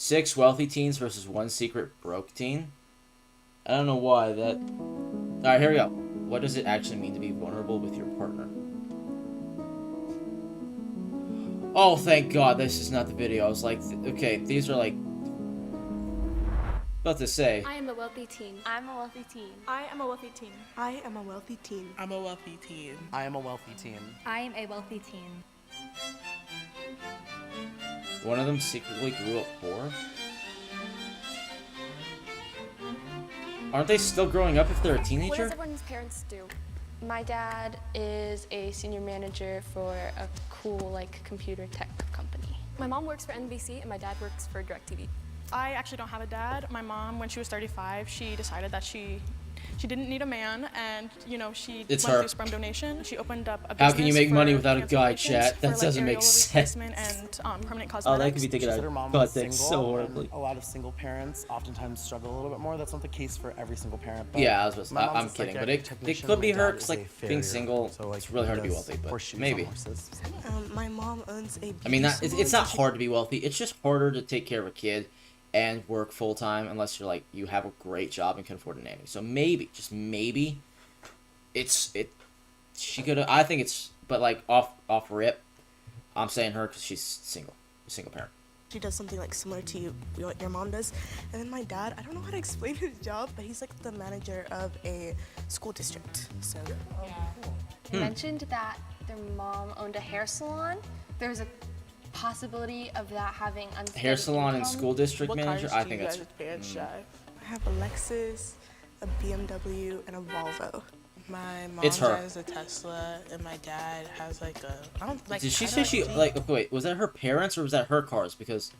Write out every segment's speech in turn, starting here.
6 wealthy teens versus 1 secret broke teen. I don't know why that... Alright, here we go. What does it actually mean to be vulnerable with your partner? Oh, thank God, this is not the video. I was like, okay, these are like... About to say. I am a wealthy teen. I'm a wealthy teen. I am a wealthy teen. I am a wealthy teen. I'm a wealthy teen. I am a wealthy teen. I am a wealthy teen. One of them secretly grew up poor? Aren't they still growing up if they're a What teenager? does everyone's parents do? My dad is a senior manager for a cool, like, computer tech company. My mom works for NBC and my dad works for DirecTV. I actually don't have a dad. My mom, when she was 35, she decided that she didn't need a man, and she went through sperm donation. She opened up a business. How can you make money without a cancer guy, patients chat? That for, doesn't make areola sense. replacement and permanent Oh, cosmetics. that could be taken She said out her of mom butt was dick single, so and horribly. a lot of single parents oftentimes struggle a little bit more. That's not the case for every single parent. But Yeah, I was just, my mom's I'm a kidding, but psychiatric it technician. could be My her, dad 'cause, is like, a being farrier, single, so, like, it's really hard to be does wealthy, but horseshoes on maybe. horses. My mom owns a I mean, beauty it's salon, not so hard to be wealthy. It's just harder to take care of a kid and work full time unless you're like you have a great job and can afford a nanny. So maybe, just maybe, she could. I think it's, but like off rip, I'm saying her because she's single, a single parent. she does something like similar to what your mom does. And then my dad, I don't know how to explain his job, but he's like the manager of a school district. So They mentioned that their mom owned a hair salon. There's a possibility of that having unsteady Hair salon and income. school district What manager. cars I do think you that's. guys with parents drive? I have a Lexus, a BMW, and a Volvo. My mom It's her. drives a Tesla, and my dad has like a. I don't like. Did she kinda say she a Jeep. like? Okay, wait, was that her parents or was that her cars? Because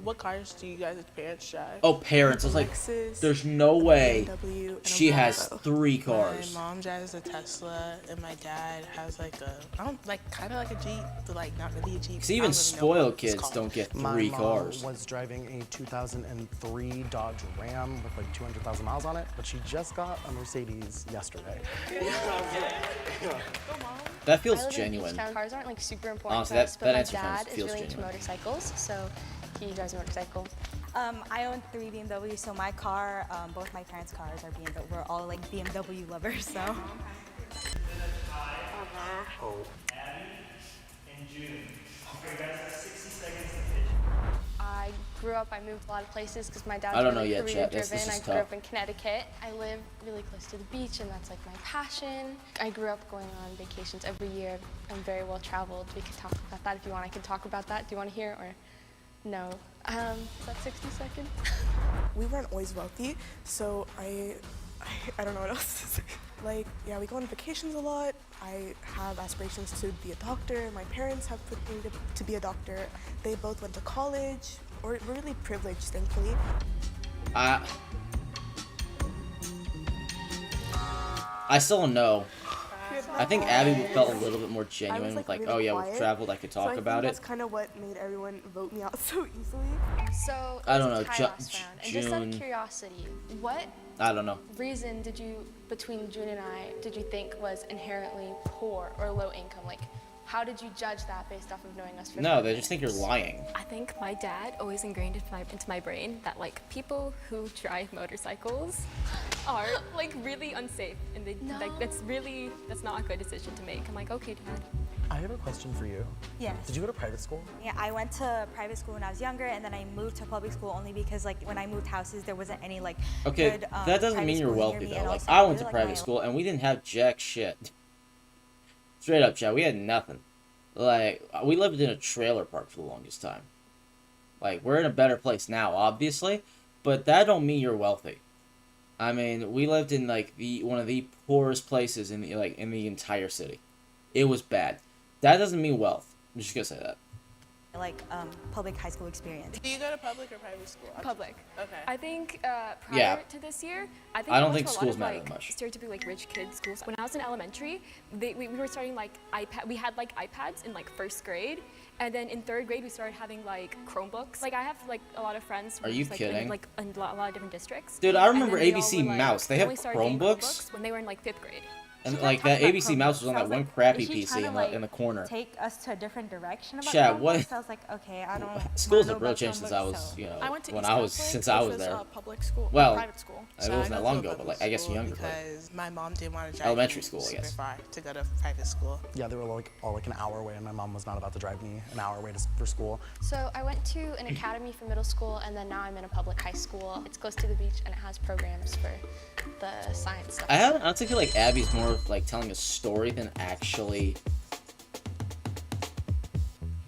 What cars do you guys with parents drive? oh, parents. I was like, Lexus, there's no a way BMW, and a she has Volvo. 3 My cars. mom drives a Tesla, and my dad has like a. I don't like kind of like a Jeep, but like not really a Jeep. Because I even don't really know what spoiled it's kids called. don't get My 3 mom cars. was driving a 2003 Dodge Ram with like 200,000 miles on it, but she just got a Mercedes yesterday. That I feels live in genuine. Beachtown. Cars aren't like super important Honestly, for us, but that my answer dad is feels really into genuine. motorcycles, so he drives a motorcycle. I own 3 BMWs, so my car, both my parents' cars are BMW. We're all like BMW lovers, so. I grew up, I moved a lot of places because my dad's I don't know really yet, career chat. This driven. is I grew tough. up in Connecticut. I live really close to the beach and that's like my passion. I grew up going on vacations every year. I'm very well traveled. We could talk about that if you want. I can talk about that. Do you want to hear or no? Is that 60 seconds? We weren't always wealthy, so I don't know what else to say. Like, yeah, we go on vacations a lot. I have aspirations to be a doctor. My parents have put me to be a doctor. They both went to college. We're really privileged, thankfully. I still don't know. I think Abby felt a little bit more genuine with like, really oh yeah, quiet, we've traveled, I could so talk I about think it. That's kind of what made everyone vote me out so easily. So I it don't was a know, tie-loss round. And just out of June- curiosity, what I don't know. reason did you, between June and I, did you think was inherently poor or low income? Like, how did you judge that based off of knowing us for No, 5 they just think you're minutes? lying. I think my dad always ingrained into my brain that like people who drive motorcycles are like really unsafe and they like that's not a good decision to make. I'm like, okay, dad. I have a question for you. Yes. Did you go to private school? Yeah, I went to private school when I was younger, and then I moved to public school only because, like, when I moved houses, there wasn't any like. Okay, good, that doesn't private mean you're schools near wealthy me, though. and Like also I went really to like private my- school and we didn't have jack shit. Straight up, chat, we had nothing. Like we lived in a trailer park for the longest time. Like we're in a better place now, obviously, but that don't mean you're wealthy. I mean, we lived in like one of the poorest places in the entire city. It was bad. That doesn't mean wealth. I'm just gonna say that. Like public high school experience. Do you go to public or private school? Public. Okay. I think prior Yeah. to this year, I think I don't went think to a lot schools of, matter like, that much. stereotypically like rich kids schools. When I was in elementary, we were starting like iPad. We had like iPads in like first grade, and then in third grade we started having like Chromebooks. Like I have like a lot of friends. Are who you just, like, kidding? in, like in a lot of different districts. Dude, I And remember then they all ABC were, like, Mouse. They have only started getting Chromebooks? when they were in like 5th grade. And She like kept that talking about ABC mouse was on that programs. I one was crappy is she PC trying to, in the corner. Take us to a different direction about Chad, what- Chromebooks? I was like, okay, I don't. Schools know have really about changed since I Chromebooks, was, so- you know, I went to when East I was Catholic, since I which was is there. a public school, Well, private school. It wasn't that long ago, public but like I guess school younger. But because my mom didn't want to drive Elementary me school, I super guess. far to go to private school. Yeah, they were like all like an hour away, and my mom was not about to drive me an hour away for school. So I went to an academy for middle school, and then now I'm in a public high school. It's close to the beach, and it has programs for the science stuff. I honestly feel like Abby's more of like telling a story than actually.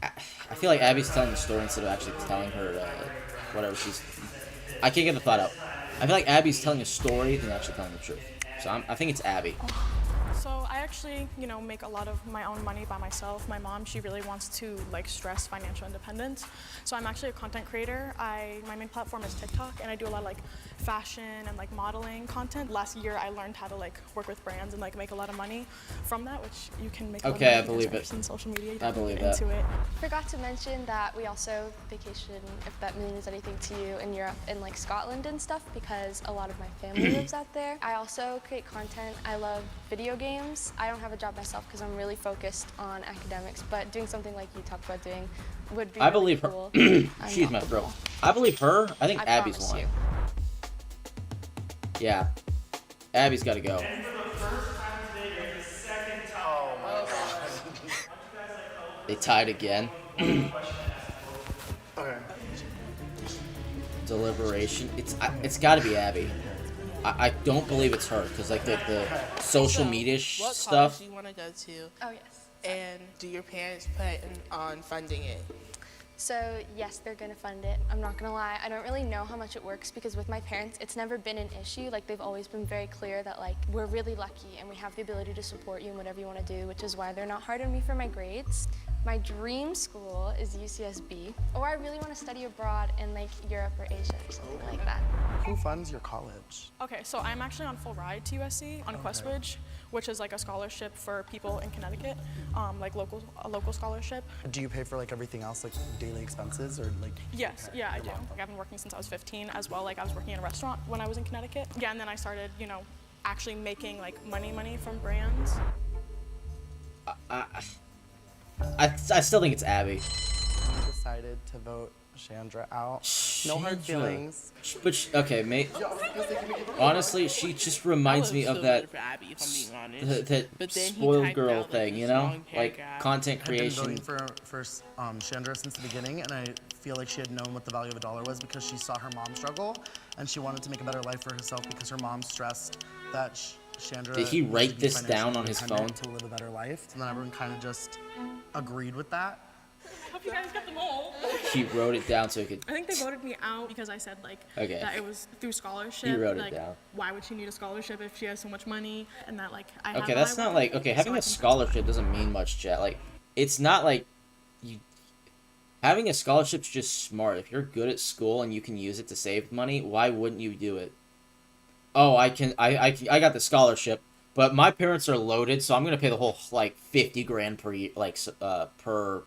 I feel like Abby's telling the story instead of actually telling her whatever she's. I can't get the thought out. I feel like Abby's telling a story than actually telling the truth. So I think it's Abby. So I actually, you know, make a lot of my own money by myself. My mom, she really wants to like stress financial independence. So I'm actually a content creator. My main platform is TikTok, and I do a lot of like fashion and like modeling content. Last year I learned how to like work with brands and like make a lot of money from that, which you can make a lot of Okay, money I believe because it. in social media. You I can believe get that. into it. Forgot to mention that we also vacation, if that means anything to you, in Europe, in like Scotland and stuff, because a lot of my family lives out there. I also create content. I love video games. I don't have a job myself because I'm really focused on academics, but doing something like you talked about doing would be I really believe her. cool. I'm She's not my the bro. ball. I believe her. I think I Abby's promise lying. you. Yeah. Abby's got to go. They tied again. Deliberation. It's got to be Abby. I don't believe it's her because like the social So, media what stuff. college do you want to go to, Oh yes. and do your parents plan on funding it? So yes, they're gonna fund it. I'm not gonna lie, I don't really know how much it works because with my parents, it's never been an issue. Like they've always been very clear that like we're really lucky and we have the ability to support you in whatever you want to do, which is why they're not hard on me for my grades. My dream school is UCSB, or I really want to study abroad in like Europe or Asia or something like that. Who funds your college? Okay, so I'm actually on full ride to USC on Questbridge, which is like a scholarship for people in Connecticut, like a local scholarship. Do you pay for like everything else, like daily expenses, or like? Yes, yeah, I do. Like I've been working since I was 15 as well. Like I was working in a restaurant when I was in Connecticut. Yeah, and then I started, you know, actually making like money from brands. I still think it's Abby. I decided to vote Chandra out. No hard Chandra. feelings. But okay, mate. Honestly, she just reminds me of that Abby, if I'm being honest. that But then he spoiled typed girl out, like, thing, this you know, long like paragraph. content I've been creation. voting for Chandra since the beginning, and I feel like she had known what the value of a dollar was because she saw her mom struggle, and she wanted to make a better life for herself because her mom stressed that Chandra. Did he needed write to be this financially down on his independent phone? to live a better life? And then everyone kind of just agreed with that. Hope you guys got them all. He wrote it down so he could. I think they voted me out because I said like Okay. that it was through scholarship. You wrote it like, down. Why would she need a scholarship if she has so much money? And that like I have Okay, my that's not work like ethic, okay. so Having I a think that's scholarship why. doesn't mean much, chat. Like, it's not like you. Having a scholarship's just smart. If you're good at school and you can use it to save money, why wouldn't you do it? Oh, I can. I got the scholarship, but my parents are loaded, so I'm gonna pay the whole like 50 grand per year, like per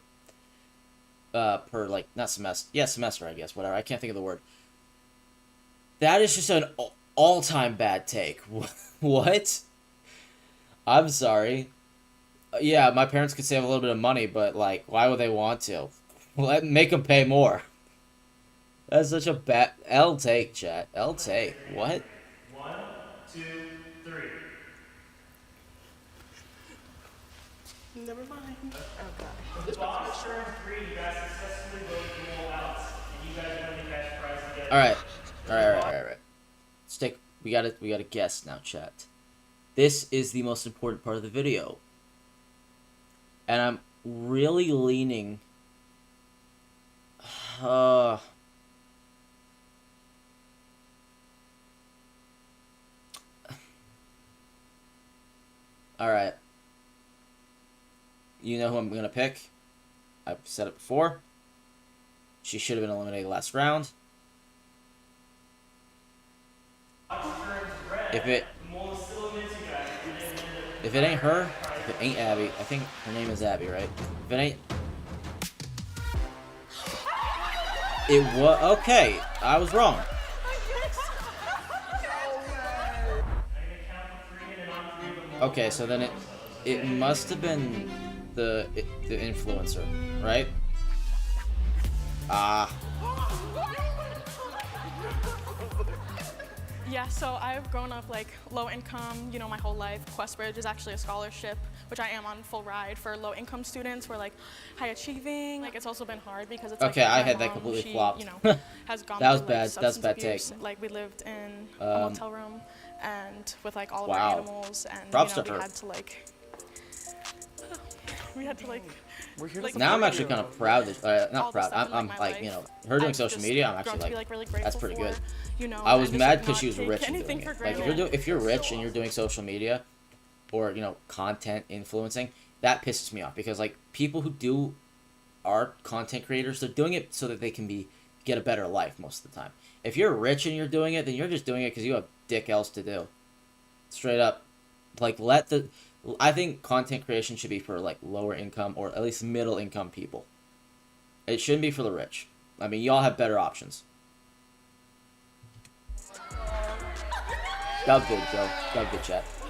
like not semester. Yeah, semester. I guess whatever. I can't think of the word. That is just an all-time bad take. What? I'm sorry. Yeah, my parents could save a little bit of money, but like, why would they want to? Make them pay more. That's such a bad L take, chat. L take. What? 1, 2, 3. Never mind. The box turned 3. You guys successfully voted you all out, and you guys won the cash prize together. All right. Let's take. We gotta guess now, chat. This is the most important part of the video, and I'm really leaning. Alright. You know who I'm gonna pick. I've said it before. She should have been eliminated last round. If it ain't her, if it ain't Abby, I think her name is Abby, right? If it ain't... It was... Okay, I was wrong. Okay, so then it must have been the influencer, right? Ah. Yeah, so I've grown up like low income, my whole life. Questbridge is actually a scholarship, which I am on full ride for low income students who are like high achieving. Like it's also been hard because it's Okay, like I my had that mom, completely she, flopped. has gone That was through, bad. like, That was substance bad take. abuse. Like we lived in a motel room and with like all of Wow. our animals and Props to we her. had to like we had to like We're here to like, Now I'm support actually you. kind of proud that, all not the proud, stuff in, I'm my like, life. you know, her doing I've social just media, I'm grown actually to be, like, really that's grateful pretty for, good. I was and just, mad like, because not she was take rich and anything doing for it. Like if you're rich and you're doing social media, or content influencing, that pisses me off because like people who are content creators, they're doing it so that they can get a better life most of the time. If you're rich and you're doing it, then you're just doing it because you have dick else to do. Straight up, like I think content creation should be for like lower income or at least middle income people. It shouldn't be for the rich. I mean, y'all have better options. Dub vid, Joe. Dub vid chat.